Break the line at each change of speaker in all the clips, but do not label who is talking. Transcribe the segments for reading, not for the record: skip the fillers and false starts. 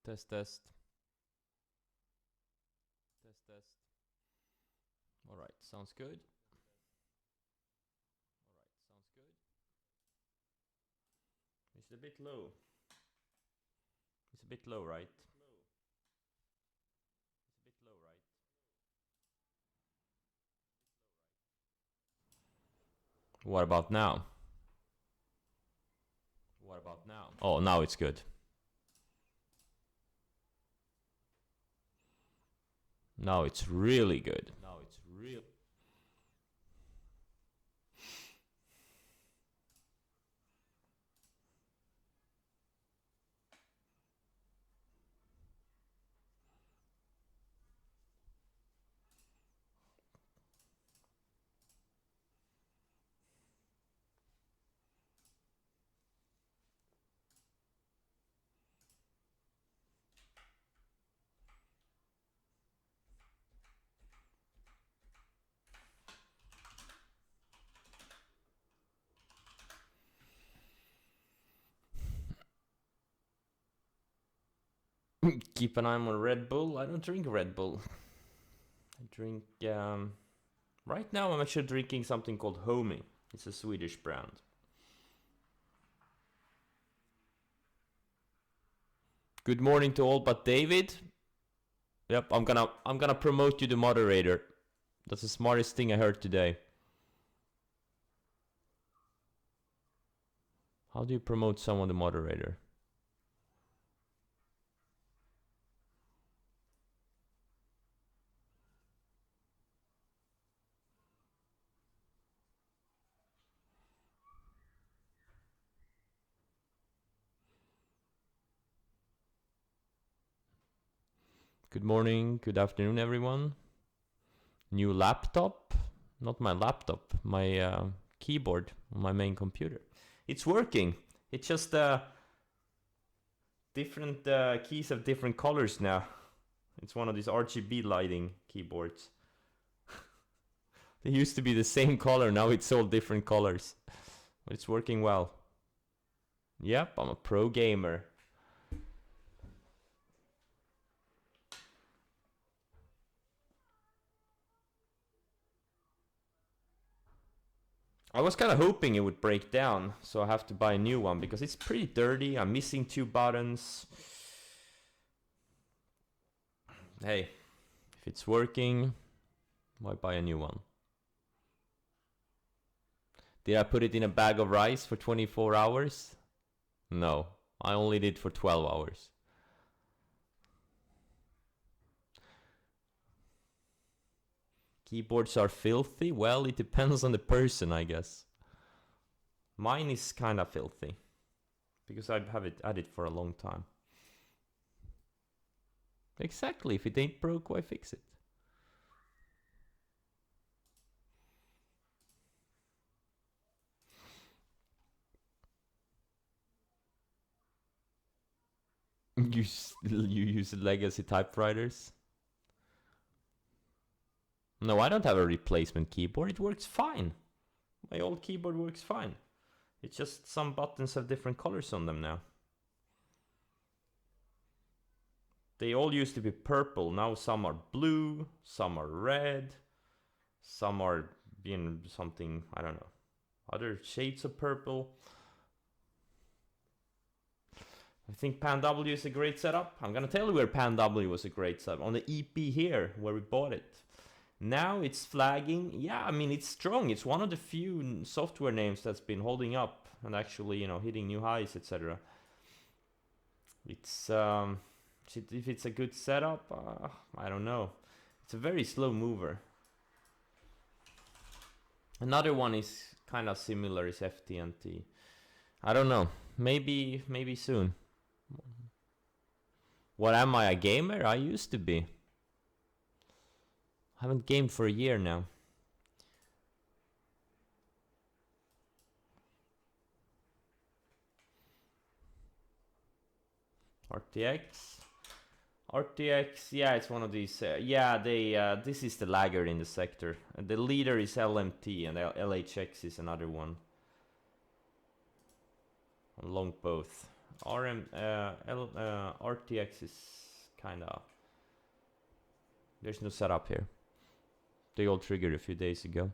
Test, test. Test, test. All right, sounds good. All right, sounds good. It's a bit low. It's a bit low, right? It's a bit low, right? What about now? What about now? Oh, now it's good. Now it's really good. Now it's real. Keep an eye on Red Bull. I don't drink Red Bull. I drink. Right now, I'm actually drinking something called Homie. It's a Swedish brand. Good morning to all but David. Yep, I'm gonna promote you to moderator. That's the smartest thing I heard today. How do you promote someone to moderator? Good morning, good afternoon, everyone. New laptop? Not my laptop, my keyboard on my main computer. It's working. It's just different keys have different colors now. It's one of these RGB lighting keyboards. They used to be the same color, now it's all different colors. But it's working well. Yep, I'm a pro gamer. I was kind of hoping it would break down, so I have to buy a new one because it's pretty dirty. I'm missing 2 buttons. Hey, if it's working, why buy a new one? Did I put it in a bag of rice for 24 hours? No, I only did for 12 hours. Keyboards are filthy? Well, it depends on the person, I guess. Mine is kind of filthy because I've had it at it for a long time. Exactly, if it ain't broke, why fix it? You use legacy typewriters? No, I don't have a replacement keyboard. It works fine. My old keyboard works fine. It's just some buttons have different colors on them now. They all used to be purple. Now some are blue, some are red, some are being something, I don't know, other shades of purple. I think Pan W is a great setup. I'm gonna tell you where Pan W was a great setup. On the EP here, where we bought it. Now it's flagging. Yeah, I mean, it's strong. It's one of the few software names that's been holding up and actually, you know, hitting new highs, etc. It's if it's a good setup, I don't know. It's a very slow mover. Another one is kind of similar is FTNT. I don't know. Maybe soon. What am I, a gamer? I used to be. I haven't gamed for a year now. RTX, yeah, it's one of these. Yeah, this is the laggard in the sector. The leader is LMT, and LHX is another one. Along both. RTX is kinda... There's no setup here. They all triggered a few days ago.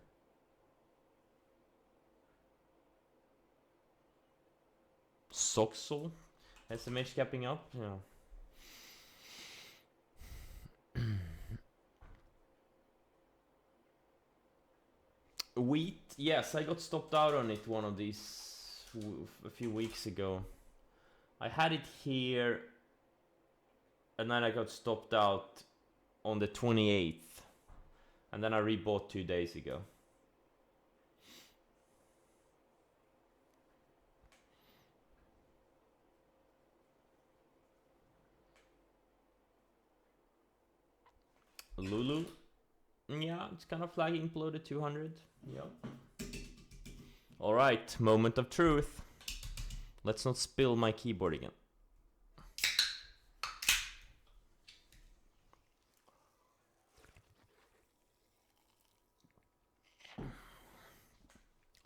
Soxel? SMH capping up? Yeah. Wheat? Yes, I got stopped out on it one of these a few weeks ago. I had it here, and then I got stopped out on the 28th. And then I rebought 2 days ago. Lulu? Yeah, it's kind of flagging below the 200. Yeah. Alright, moment of truth. Let's not spill my keyboard again.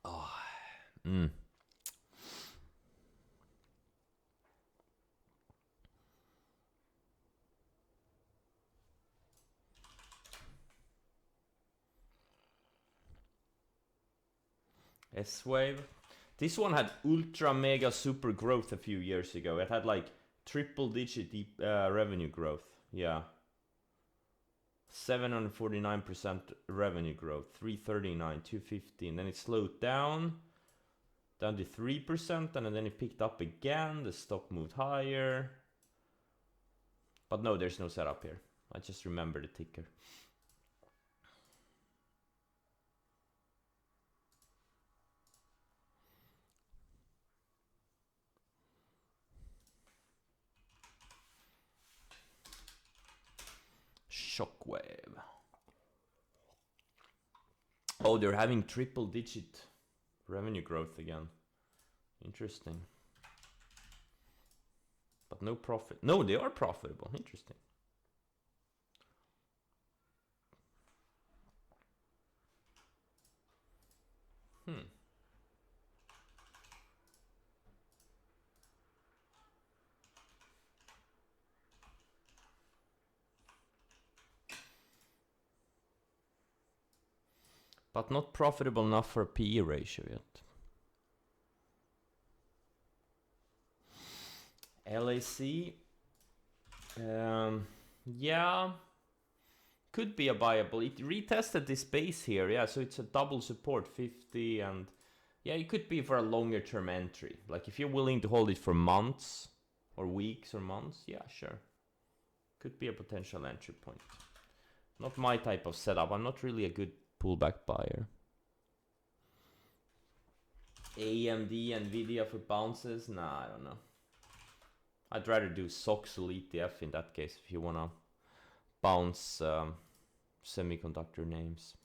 Oh. S-Wave. This one had ultra mega super growth a few years ago. It had like triple digit revenue growth. Yeah. 749% revenue growth. 339, 215. Then it slowed down to 3%, and then it picked up again. The stock moved higher. But no, there's no setup here. I just remember the ticker. Shockwave. Oh, they're having triple digit revenue growth again. Interesting. But no profit. No, they are profitable. Interesting. But not profitable enough for a PE ratio yet. LAC. Yeah. Could be a buyable. It retested this base here. Yeah, so it's a double support, 50, and yeah, it could be for a longer term entry. Like if you're willing to hold it for months or weeks or months, yeah, sure. Could be a potential entry point. Not my type of setup. I'm not really a good pullback buyer. AMD, Nvidia for bounces? Nah, I don't know. I'd rather do Soxel ETF in that case if you wanna bounce semiconductor names.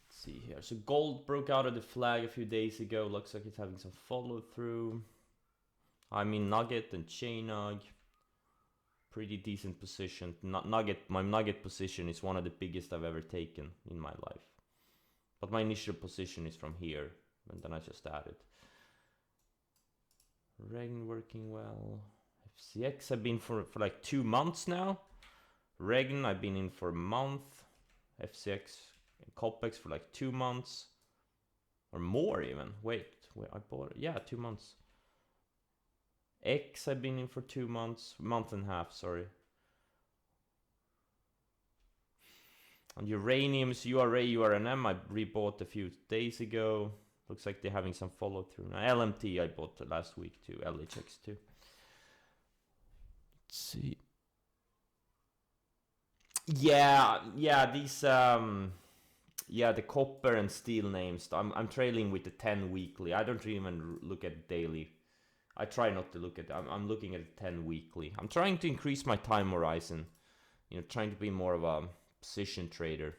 See here. So gold broke out of the flag a few days ago. Looks like it's having some follow through. I mean, Nugget and Chainug, pretty decent position. My Nugget position is one of the biggest I've ever taken in my life. But my initial position is from here, and then I just added. Regn working well. FCX I've been for like 2 months now. Regn I've been in for a month. FCX and Copex for like 2 months. Or more even. Wait, I bought it. Yeah, 2 months. X I've been in for 2 months. Month and a half, sorry. And Uranium's URA, URNM I rebought a few days ago. Looks like they're having some follow through now. LMT I bought last week too. LHX too. Let's see. Yeah, these the copper and steel names. I'm trailing with the 10 weekly. I don't even look at daily. I try not to look at. I'm looking at it 10 weekly. I'm trying to increase my time horizon. You know, trying to be more of a position trader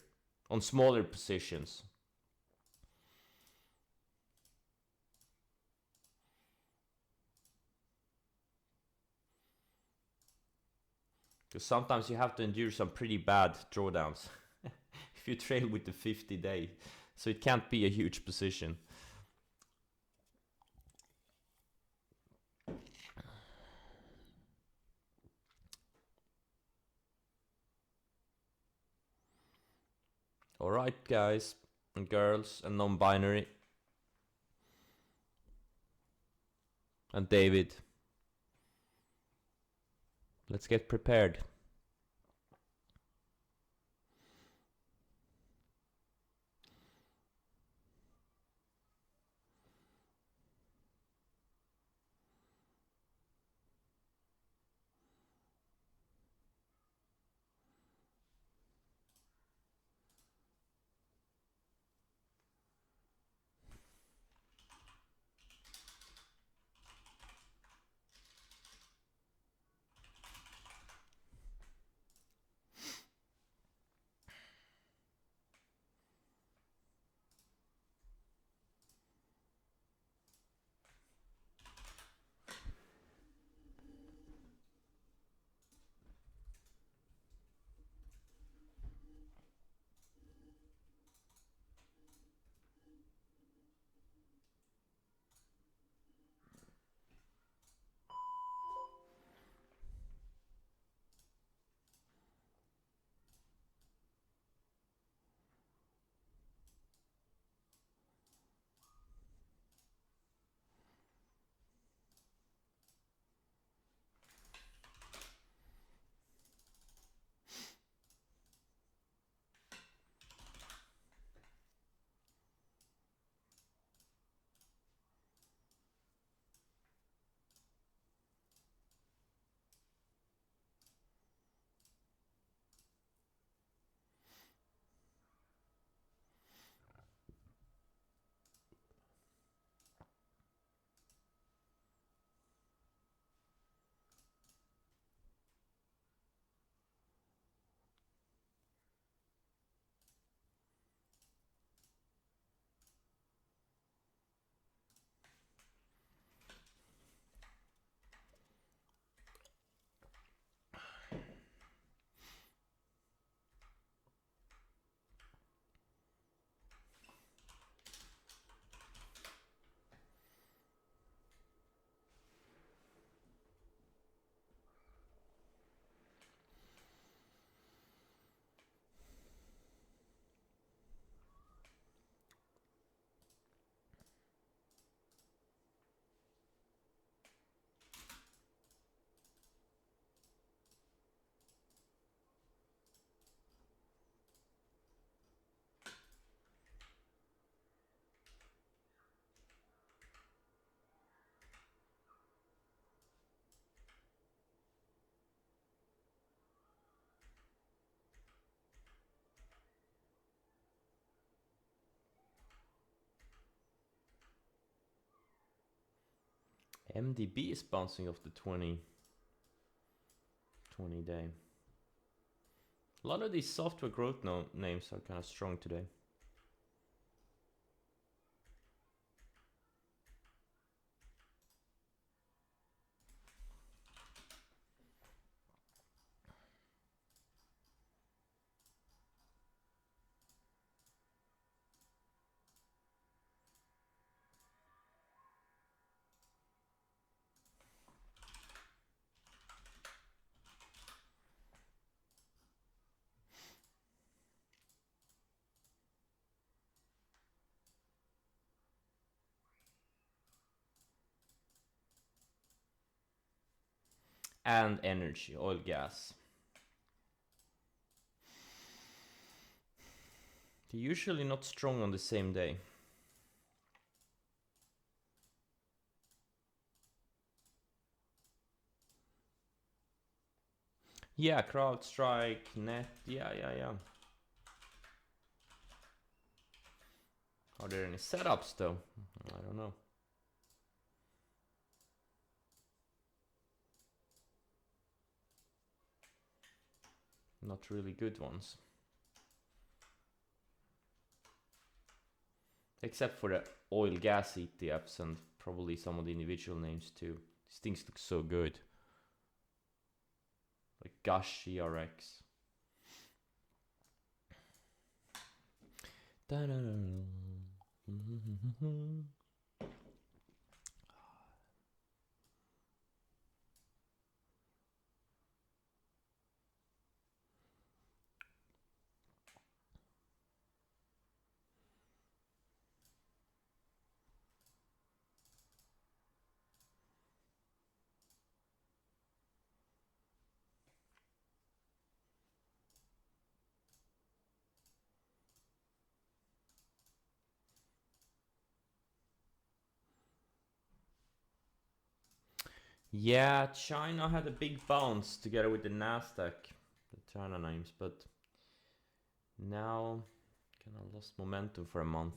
on smaller positions. Because sometimes you have to endure some pretty bad drawdowns if you trail with the 50-day. So it can't be a huge position. Alright, guys and girls and non-binary. And David. Let's get prepared. MDB is bouncing off the 20 day. A lot of these software growth names are kind of strong today. And energy, oil, gas. They're usually not strong on the same day. Yeah, CrowdStrike, Net, yeah. Are there any setups though? I don't know. not really good ones. Except for the oil gas ETFs and probably some of the individual names too. These things look so good. Like Gush ERX. Yeah, China had a big bounce together with the Nasdaq, the China names, but now kind of lost momentum for a month.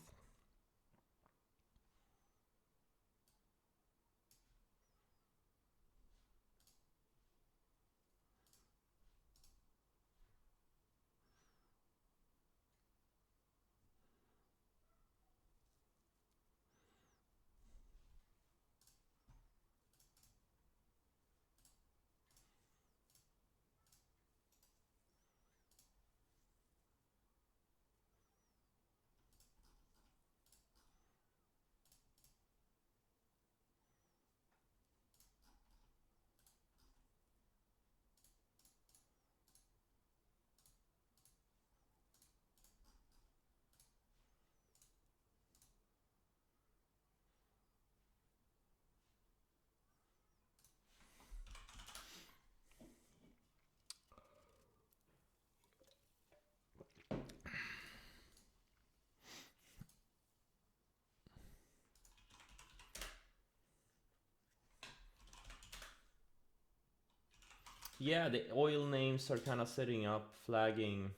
Yeah, the oil names are kind of setting up, flagging.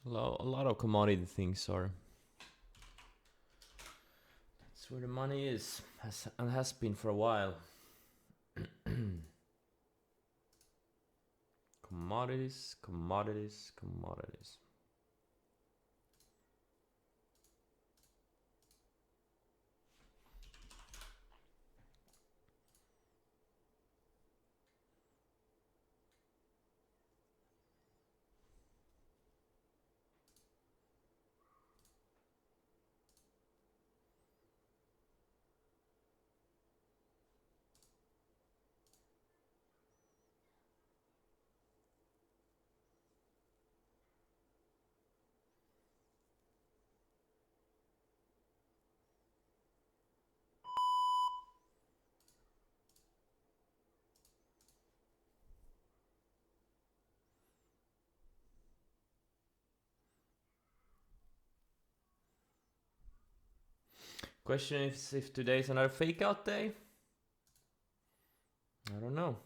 A lot of commodity things are. That's where the money is, and has been for a while. Commodities, commodities, commodities. Question is if today's another fake out day? I don't know.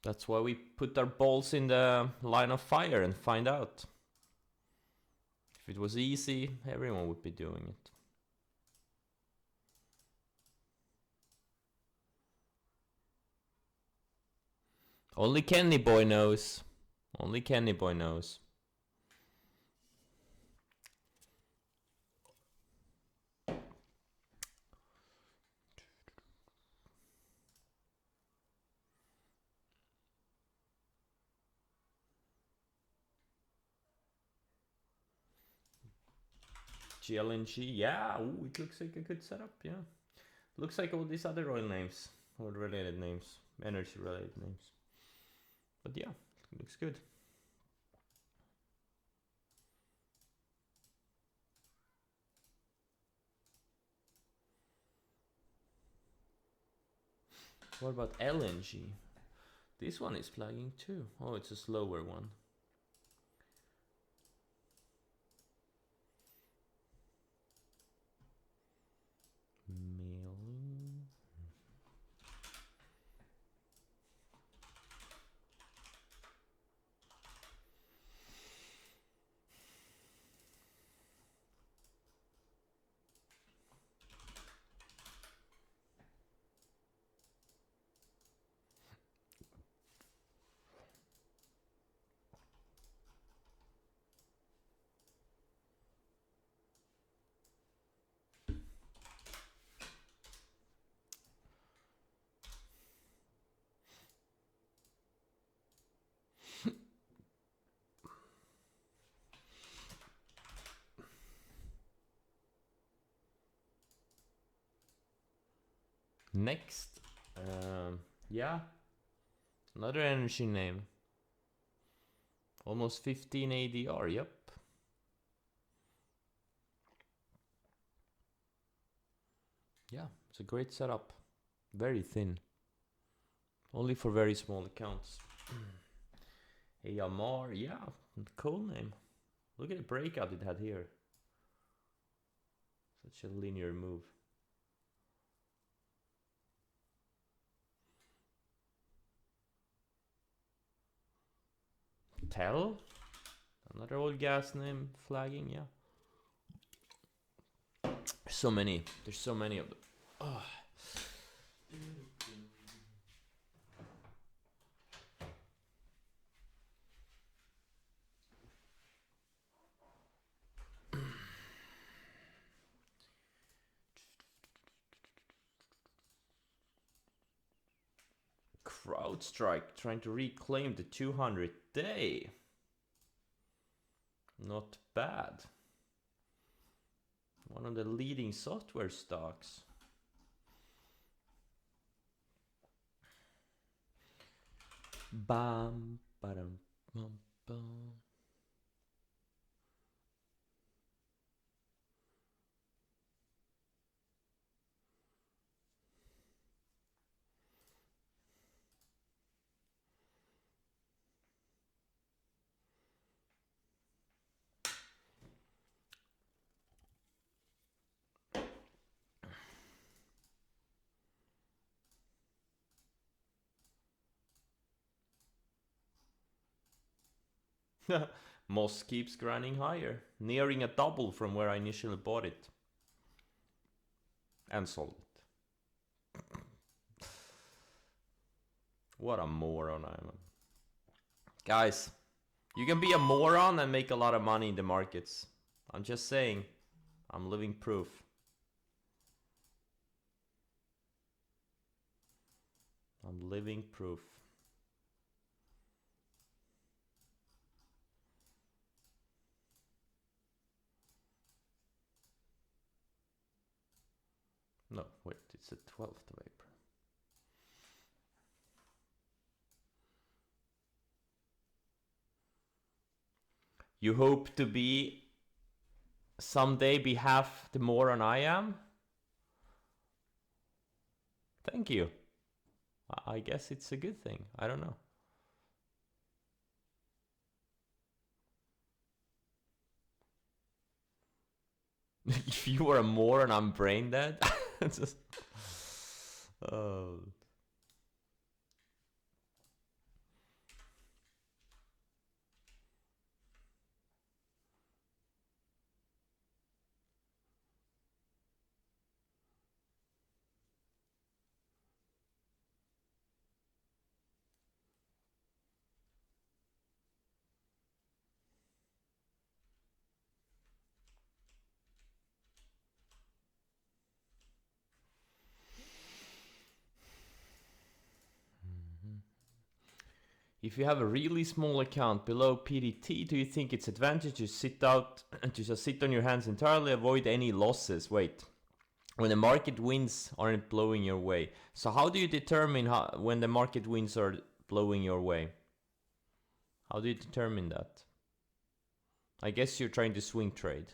That's why we put our balls in the line of fire and find out. If it was easy, everyone would be doing it. Only Kenny Boy knows. Only Kenny Boy knows. GLNG, yeah, ooh, it looks like a good setup, yeah. Looks like all these other oil names, or related names, energy related names. But yeah, it looks good. What about LNG? This one is flagging too. Oh, it's a slower one. Mailing. Next, yeah, another energy name. Almost 15 ADR, yep. Yeah, it's a great setup. Very thin. Only for very small accounts. Amar, yeah, cool name. Look at the breakout it had here. Such a linear move. Tell? Another oil gas name flagging, yeah. So many. There's so many of them. Oh. CrowdStrike trying to reclaim the 200 day. Not bad. One of the leading software stocks. Bam, badam, bam, bam. Moss keeps grinding higher, nearing a double from where I initially bought it. And sold it. What a moron I am. Guys, you can be a moron and make a lot of money in the markets. I'm just saying. I'm living proof. I'm living proof. No, wait, it's the 12th of April. You hope to be someday be half the moron I am? Thank you. I guess it's a good thing. I don't know. If you were a moron, I'm brain dead. Just, oh. If you have a really small account below PDT, do you think it's advantage to sit out and to just sit on your hands entirely, avoid any losses? Wait, when the market wins aren't blowing your way. So how do you determine when the market wins are blowing your way? How do you determine that? I guess you're trying to swing trade.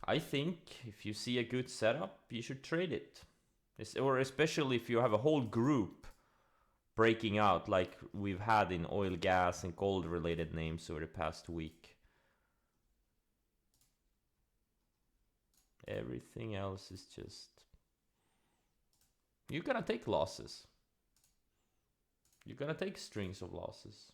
I think if you see a good setup, you should trade it. Or especially if you have a whole group breaking out like we've had in oil, gas, and gold related names over the past week. Everything else is just... You're gonna take losses. You're gonna take strings of losses.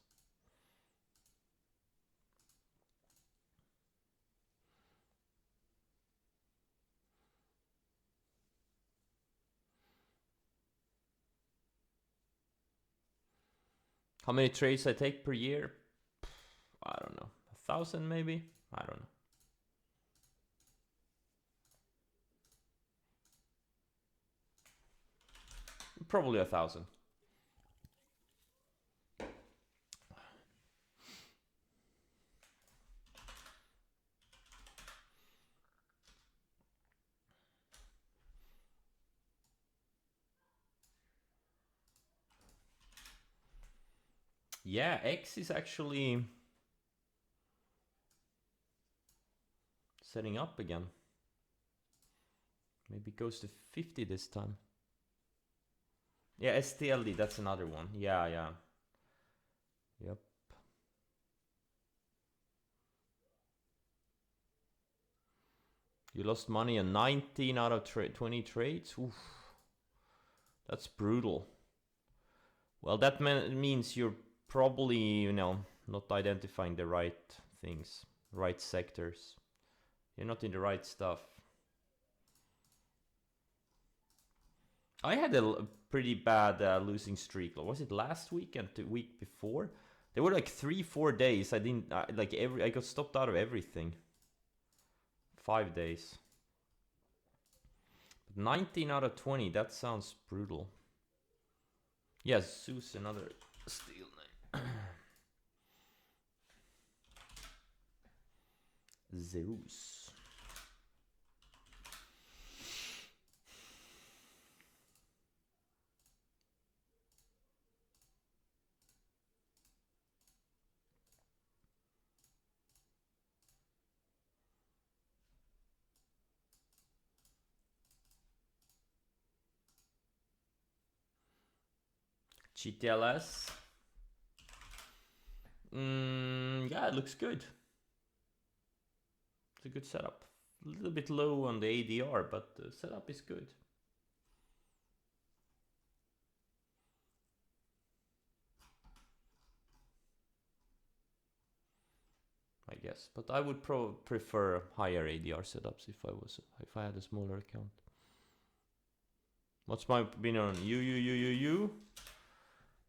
How many trades I take per year? I don't know. 1,000 maybe? I don't know. Probably 1,000. Yeah, X is actually setting up again. Maybe it goes to 50 this time. Yeah, STLD, that's another one. Yeah. Yep. You lost money on 19 out of 20 trades? Oof. That's brutal. Well, that means you're probably, you know, not identifying the right things, right sectors. You're not in the right stuff. I had a pretty bad losing streak. Was it last week and the week before? There were like 3-4 days I didn't I got stopped out of everything. 5 days. But 19 out of 20, that sounds brutal. Yes, Zeus, another steel name. Zeus. GTLS. Yeah, it looks good. It's a good setup. A little bit low on the ADR, but the setup is good. I guess, but I would prefer higher ADR setups if I had a smaller account. What's my opinion on you?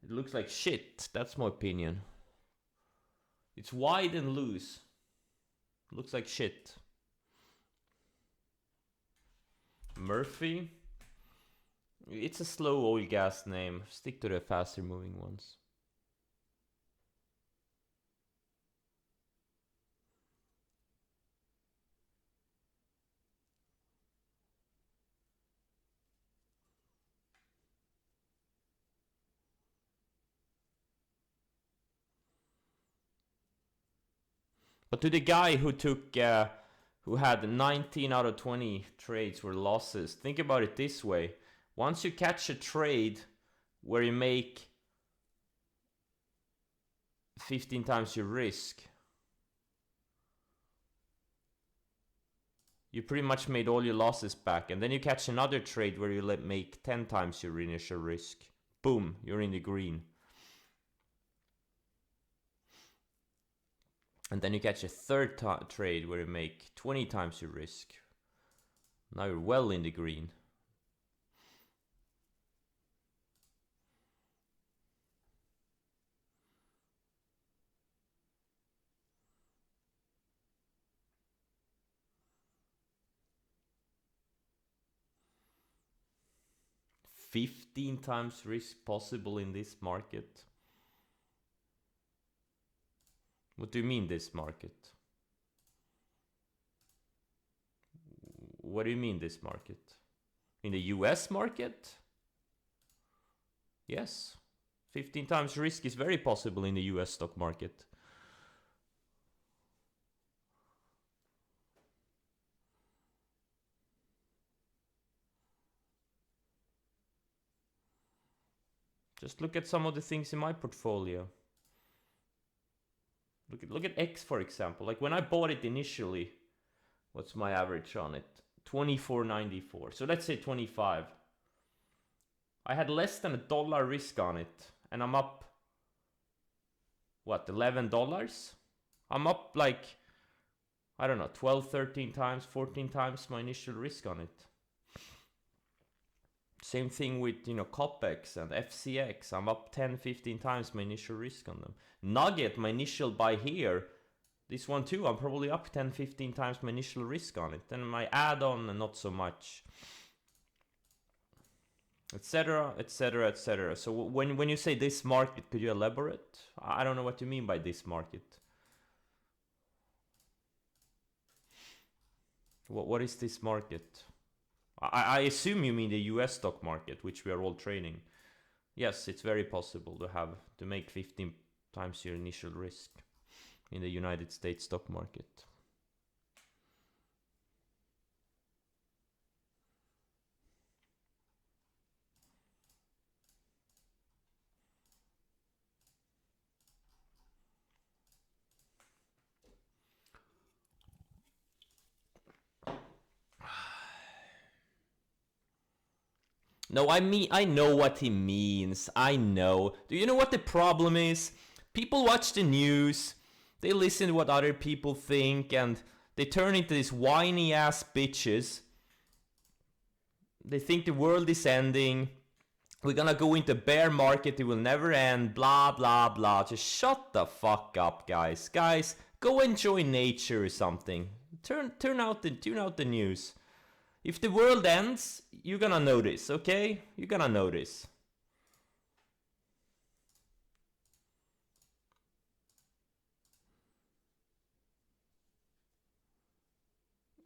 It looks like shit. That's my opinion. It's wide and loose. Looks like shit. Murphy. It's a slow oil gas name. Stick to the faster moving ones. But to the guy who took, who had 19 out of 20 trades were losses, think about it this way. Once you catch a trade where you make 15 times your risk, you pretty much made all your losses back. And then you catch another trade where you make 10 times your initial risk. Boom, you're in the green. And then you catch a third trade where you make 20 times your risk. Now you're well in the green. $15 times risk possible in this market. What do you mean this market? What do you mean this market? In the US market? Yes. 15 times risk is very possible in the US stock market. Just look at some of the things in my portfolio. Look at X, for example. Like when I bought it initially, what's my average on it? 24.94. So let's say 25. I had less than $1 risk on it, and I'm up, what, $11? I'm up like, I don't know, 12, 13 times, 14 times my initial risk on it. Same thing with, you know, COPEX and FCX. I'm up 10, 15 times my initial risk on them. Nugget, my initial buy here, this one too, I'm probably up 10, 15 times my initial risk on it. Then my add-on, not so much. Etc, etc, etc. So when you say this market, could you elaborate? I don't know what you mean by this market. What is this market? I assume you mean the US stock market, which we are all trading. Yes, it's very possible to make 15 times your initial risk in the United States stock market. No, I know what he means. I know. Do you know what the problem is? People watch the news, they listen to what other people think, and they turn into these whiny ass bitches. They think the world is ending. We're gonna go into bear market, it will never end, blah blah blah. Just shut the fuck up, guys. Guys, go enjoy nature or something. Tune out the news. If the world ends, you're gonna notice, okay? You're gonna notice.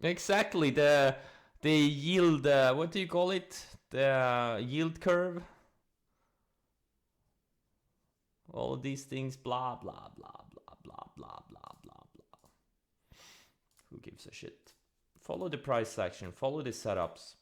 Exactly, the yield, what do you call it? The yield curve. All these things, blah blah blah blah blah blah blah blah blah. Who gives a shit? Follow the price action, follow the setups.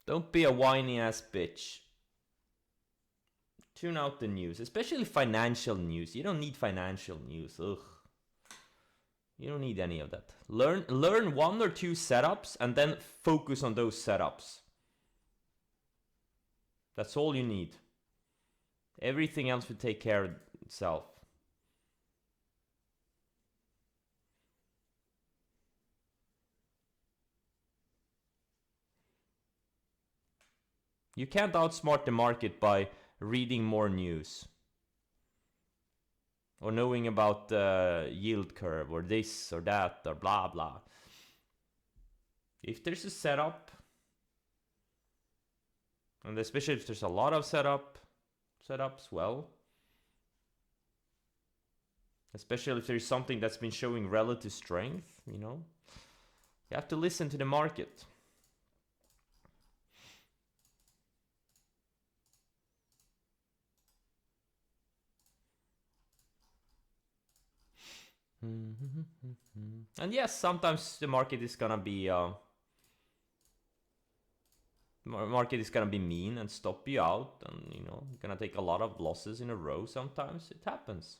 Don't be a whiny ass bitch. Tune out the news, especially financial news. You don't need financial news. Ugh. You don't need any of that. Learn one or two setups and then focus on those setups. That's all you need. Everything else will take care of itself. You can't outsmart the market by reading more news or knowing about the yield curve or this or that or blah blah. If there's a setup, and especially if there's a lot of setups, well, especially if there's something that's been showing relative strength, you know, you have to listen to the market. And yes, sometimes the market is gonna be mean and stop you out, and you know, you're gonna take a lot of losses in a row. Sometimes it happens.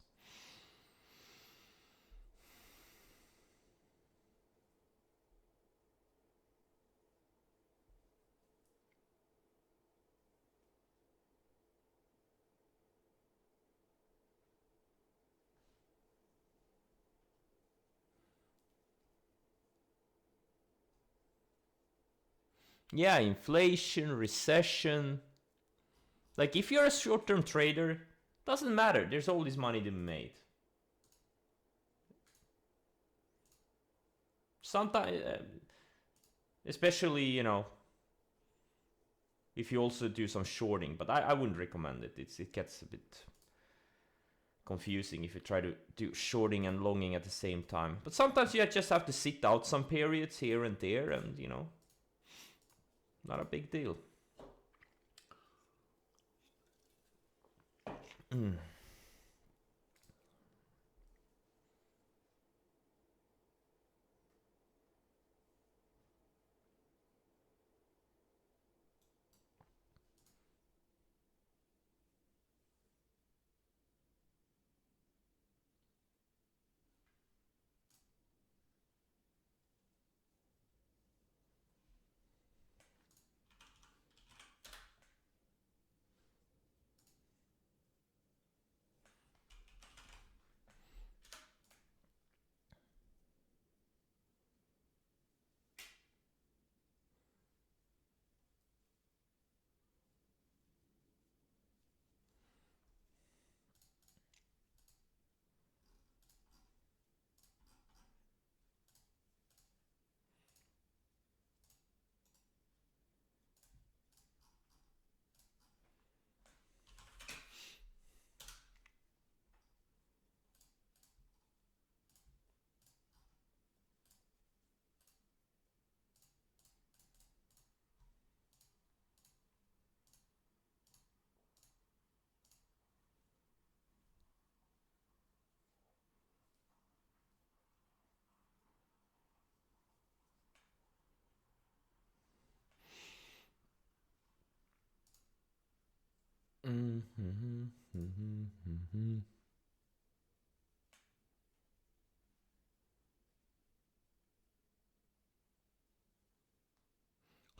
Yeah, inflation, recession. Like if you're a short-term trader, doesn't matter. There's always money to be made. Sometimes, especially, you know, if you also do some shorting, but I wouldn't recommend it. It gets a bit confusing if you try to do shorting and longing at the same time. But sometimes you just have to sit out some periods here and there, and you know, not a big deal.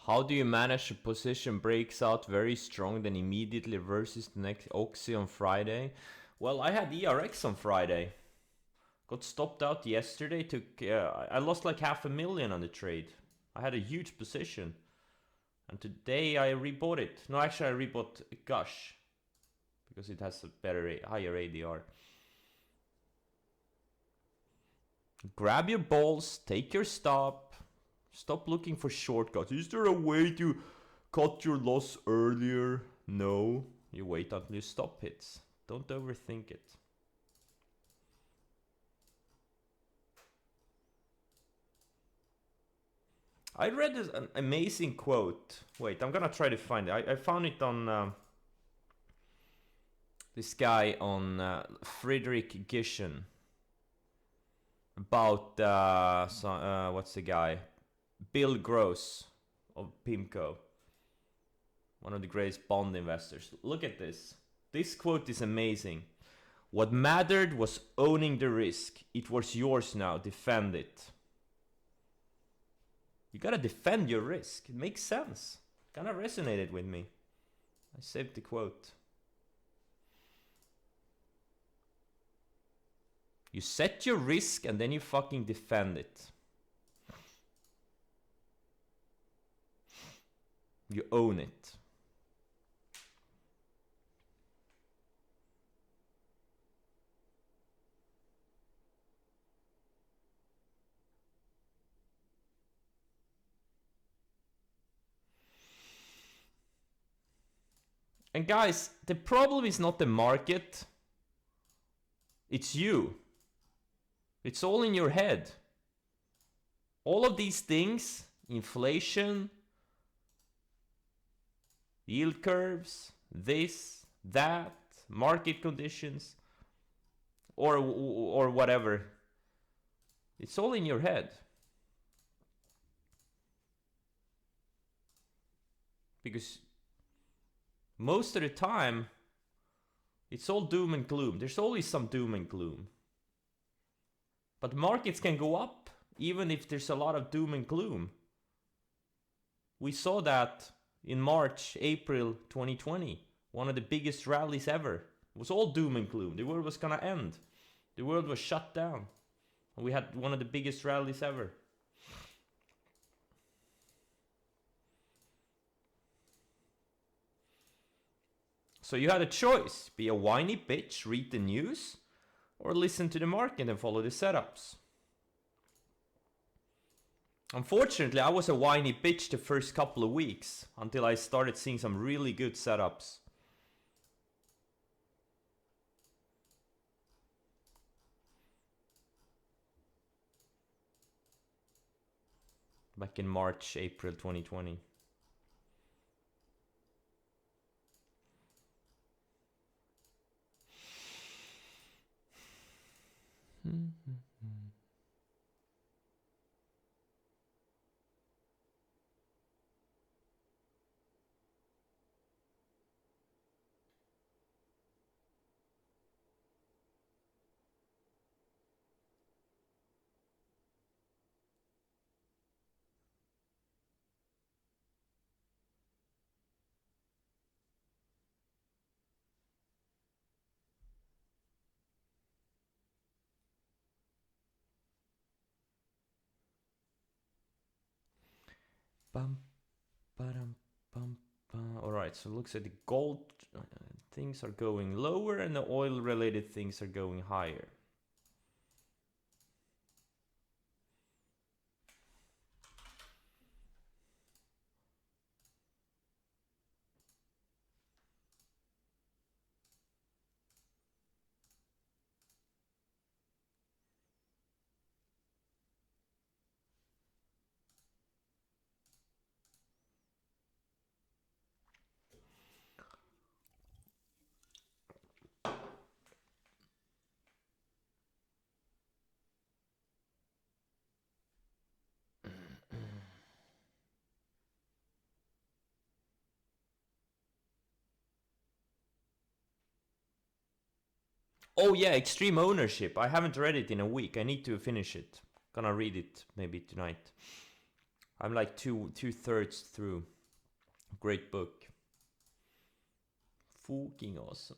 How do you manage a position breaks out very strong then immediately versus the next Oxy on Friday? Well, I had ERX on Friday. Got stopped out yesterday. I lost like $500,000 on the trade. I had a huge position. And today I rebought it. No, actually I rebought Gush. Because it has a higher ADR. Grab your balls, take your stop. Stop looking for shortcuts. Is there a way to cut your loss earlier? No. You wait until your stop hits. Don't overthink it. I read an amazing quote. Wait, I'm gonna try to find it. I found it on this guy on Friedrich Gischen about what's the guy? Bill Gross of PIMCO, one of the greatest bond investors. Look at this. This quote is amazing. What mattered was owning the risk. It was yours now. Defend it. You gotta defend your risk. It makes sense. Kinda resonated with me. I saved the quote. You set your risk and then you fucking defend it. You own it. And guys, the problem is not the market. It's you. It's all in your head. All of these things, inflation, yield curves, this, that, market conditions, or whatever. It's all in your head. Because most of the time, it's all doom and gloom. There's always some doom and gloom. But markets can go up even if there's a lot of doom and gloom. We saw that in March, April 2020. One of the biggest rallies ever. It was all doom and gloom. The world was gonna end. The world was shut down. And we had one of the biggest rallies ever. So you had a choice. Be a whiny bitch, read the news, or listen to the market and follow the setups. Unfortunately, I was a whiny bitch the first couple of weeks until I started seeing some really good setups. Back in March, April 2020. Bum, ba-dum, bum, bum. All right, so it looks like the gold things are going lower and the oil related things are going higher. Oh yeah, Extreme Ownership. I haven't read it in a week. I need to finish it. Gonna read it maybe tonight. I'm like two-thirds through. Great book. Fucking awesome.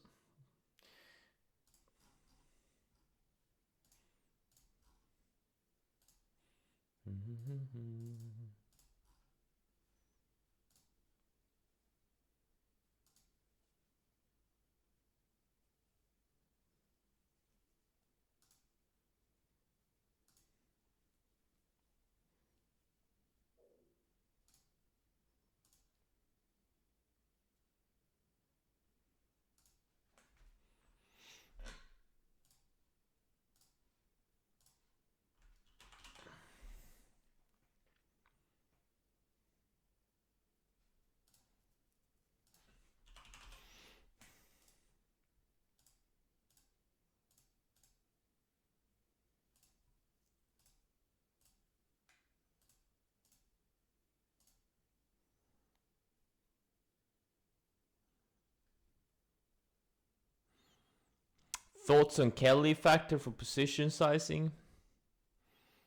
Thoughts on Kelly factor for position sizing?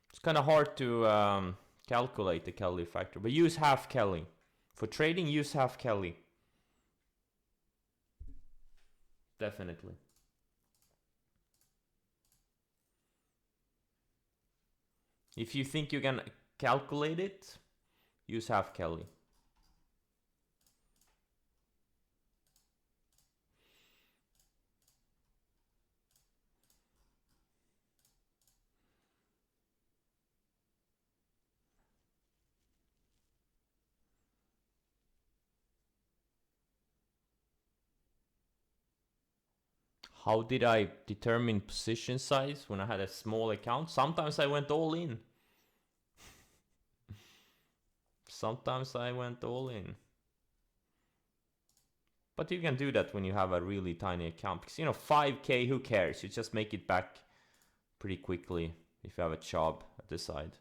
It's kind of hard to calculate the Kelly factor, but use half Kelly. For trading, use half Kelly. Definitely. If you think you can calculate it, use half Kelly. How did I determine position size when I had a small account? Sometimes I went all in. Sometimes I went all in. But you can do that when you have a really tiny account. Because, 5K, who cares? You just make it back pretty quickly if you have a job at the side.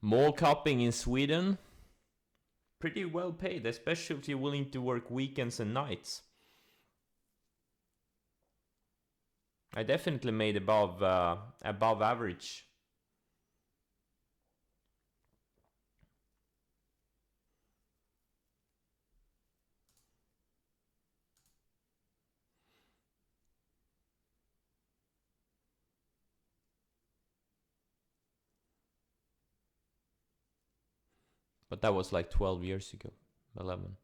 Mall cupping in Sweden, pretty well paid, especially if you're willing to work weekends and nights. I definitely made above average. But that was like 12 years ago, 11.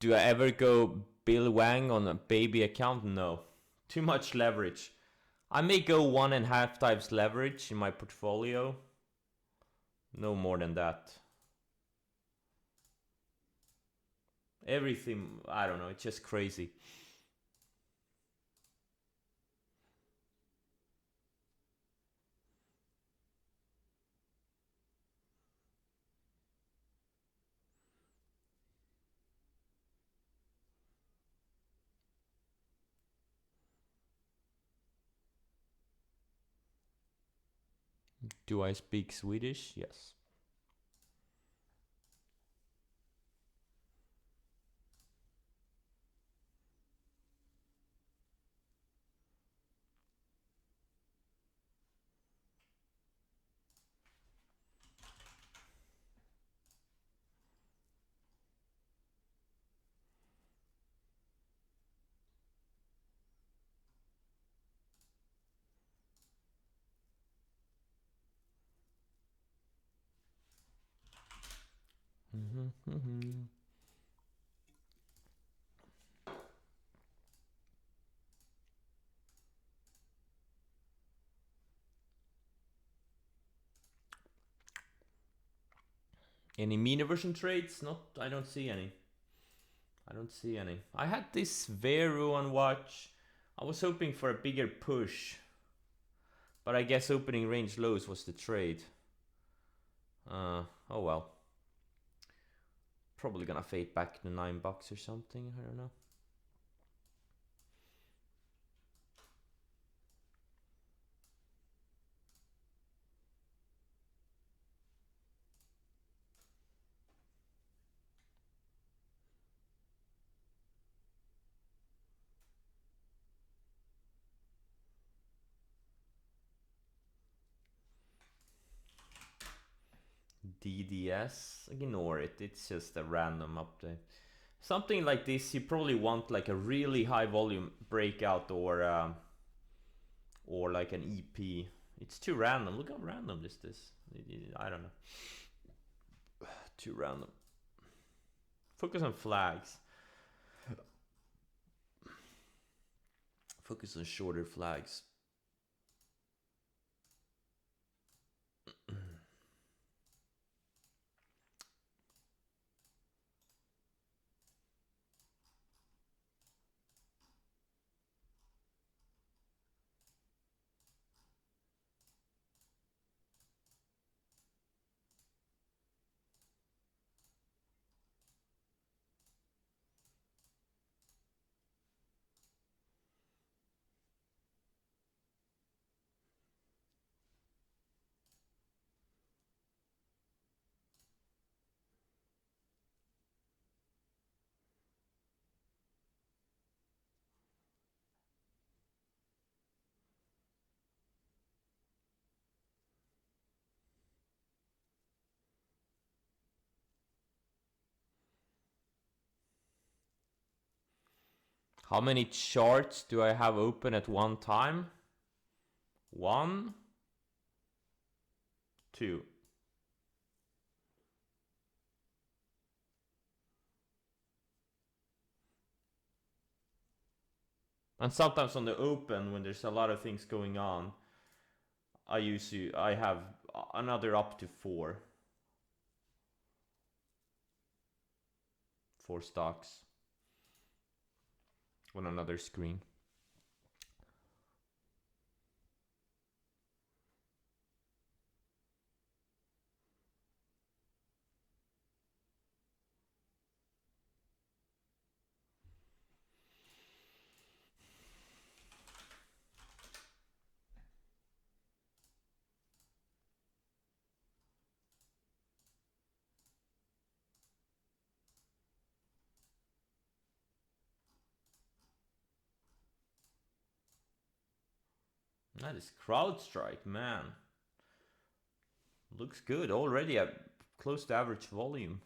Do I ever go Bill Wang on a baby account? No. Too much leverage. I may go 1.5 times leverage in my portfolio. No more than that. Everything, I don't know, it's just crazy. Do I speak Swedish? Yes. Any mean version trades? Not, I don't see any. I don't see any. I had this Veru on watch. I was hoping for a bigger push, but I guess opening range lows was the trade. Oh well. Probably gonna fade back to $9 or something. I don't know. DDS, ignore it. It's just a random update. Something like this, you probably want like a really high volume breakout or like an EP. It's too random. Look how random this is. I don't know. Too random. Focus on flags. Focus on shorter flags. How many charts do I have open at one time? 1, 2. And sometimes on the open, when there's a lot of things going on, I have another up to 4 stocks on another screen. That is CrowdStrike, man. Looks good already at close to average volume.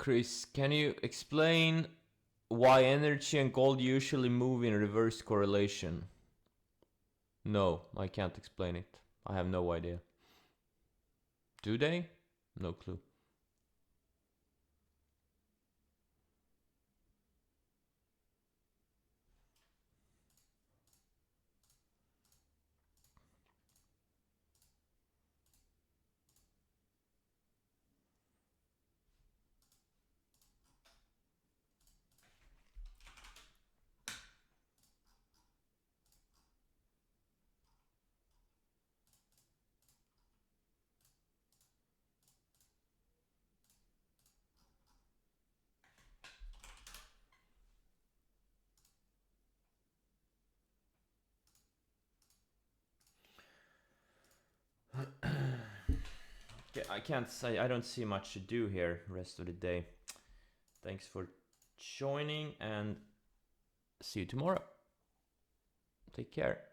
Chris, can you explain why energy and gold usually move in reverse correlation? No, I can't explain it. I have no idea. Do they? No clue. I can't say, I don't see much to do here rest of the day. Thanks for joining and see you tomorrow. Take care.